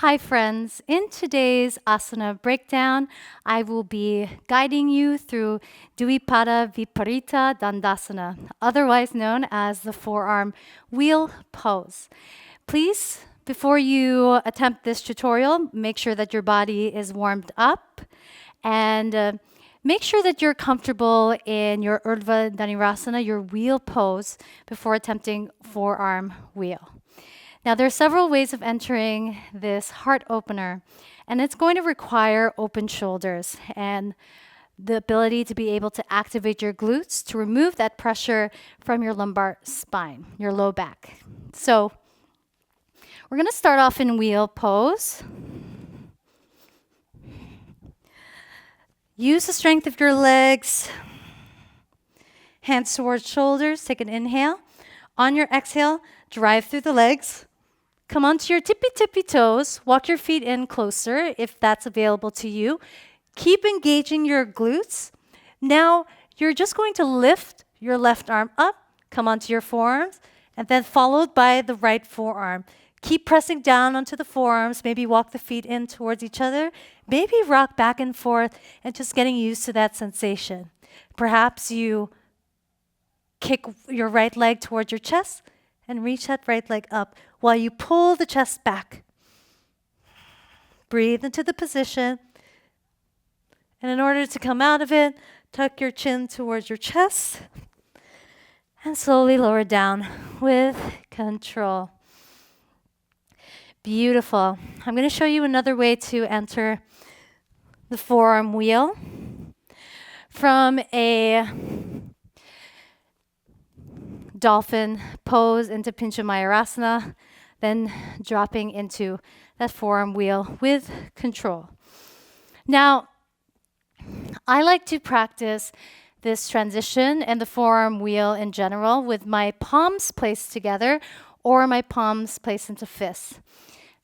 Hi friends, in today's asana breakdown, I will be guiding you through Dwipada Viparita Dandasana, otherwise known as the forearm wheel pose. Please, before you attempt this tutorial, make sure that your body is warmed up and make sure that you're comfortable in your Urdhva Dhanurasana, your wheel pose, before attempting forearm wheel. Now, there are several ways of entering this heart opener, and it's going to require open shoulders and the ability to be able to activate your glutes to remove that pressure from your lumbar spine, your low back. So, we're going to start off in wheel pose. Use the strength of your legs, hands towards shoulders. Take an inhale. On your exhale, drive through the legs. Come onto your tippy toes. Walk your feet in closer if that's available to you. Keep engaging your glutes. Now, you're just going to lift your left arm up, come onto your forearms, and then followed by the right forearm. Keep pressing down onto the forearms. Maybe walk the feet in towards each other. Maybe rock back and forth and just getting used to that sensation. Perhaps you kick your right leg towards your chest and reach that right leg up while you pull the chest back. Breathe into the position. And in order to come out of it, tuck your chin towards your chest and slowly lower down with control. Beautiful. I'm going to show you another way to enter the forearm wheel from a dolphin pose into Pincha Mayurasana, then dropping into that forearm wheel with control. Now, I like to practice this transition and the forearm wheel in general with my palms placed together or my palms placed into fists.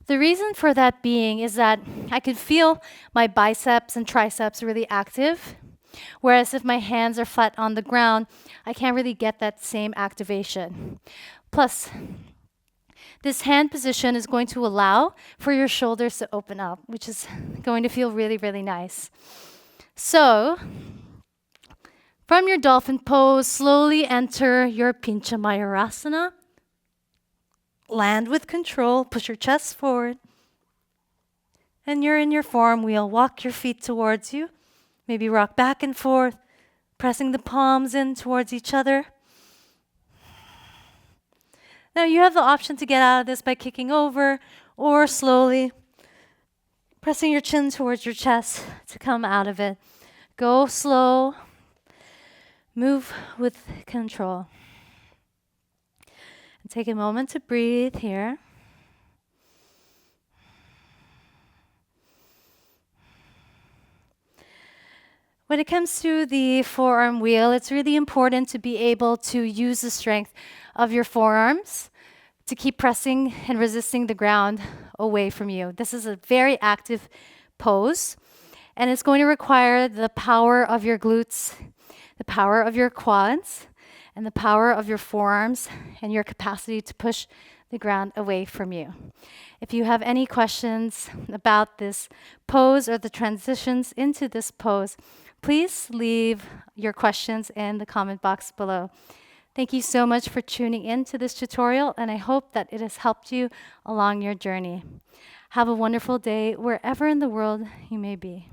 The reason for that being is that I can feel my biceps and triceps really active, whereas if my hands are flat on the ground, I can't really get that same activation. Plus, this hand position is going to allow for your shoulders to open up, which is going to feel really, really nice. So, from your dolphin pose, slowly enter your Pincha Mayurasana. Land with control, push your chest forward. And you're in your forearm wheel. Walk your feet towards you. Maybe rock back and forth, pressing the palms in towards each other. Now you have the option to get out of this by kicking over or slowly pressing your chin towards your chest to come out of it. Go slow. Move with control. And take a moment to breathe here. When it comes to the forearm wheel, it's really important to be able to use the strength of your forearms to keep pressing and resisting the ground away from you. This is a very active pose, and it's going to require the power of your glutes, the power of your quads, and the power of your forearms and your capacity to push the ground away from you. If you have any questions about this pose or the transitions into this pose, please leave your questions in the comment box below. Thank you so much for tuning in to this tutorial, and I hope that it has helped you along your journey. Have a wonderful day wherever in the world you may be.